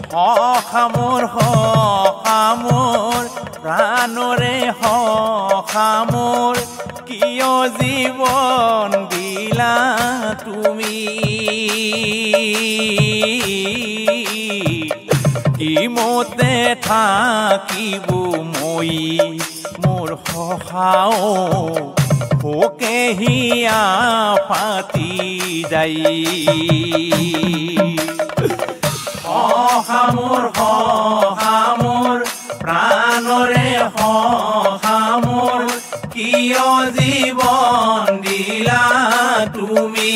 সখা মোৰ প্ৰাণৰে সখা মোৰ কিয় জীৱন দিলা তুমি ইমতে থাকিব মই মোৰ সখাও হোকে হিয়া ফাটি যাই সখা মোৰ প্ৰাণৰে সখা মোৰ কিয় জীৱন দিলা তুমি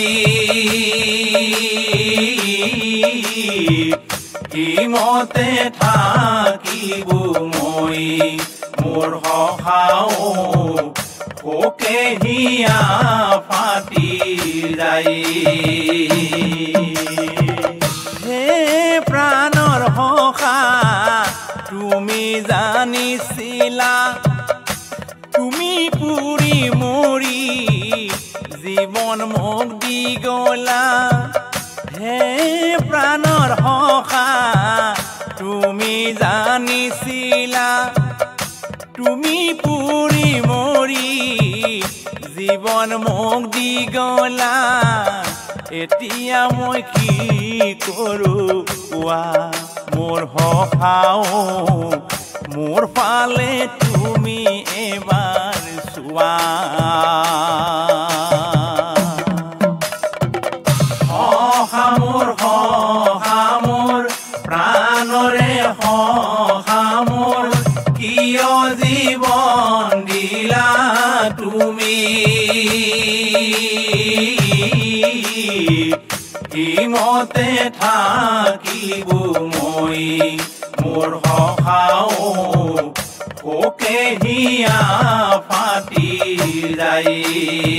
ইমতে থাকিব মই মোৰ সখাও হোকে হিয়া ফাটি যাই হে প্ৰাণৰ সখা তুমি জানিছিলা তুমি পুৰি মৰি জীৱন মোক দি গলা হে প্ৰাণৰ সখা তুমি জানিছিলা তুমি পুৰি মৰি জীৱন মোক দি গলা এতিয়া মই কি কৰোঁ কোৱা মোৰ সখাও মোৰ ফালে তুমি এবাৰ চোৱা সখা মোৰ প্ৰাণৰে সখা মোৰ কিয় জীৱন দিলা তুমি ইমতে থাকিব মই মোৰ সখাও হোকে হিয়া ফাটি যায়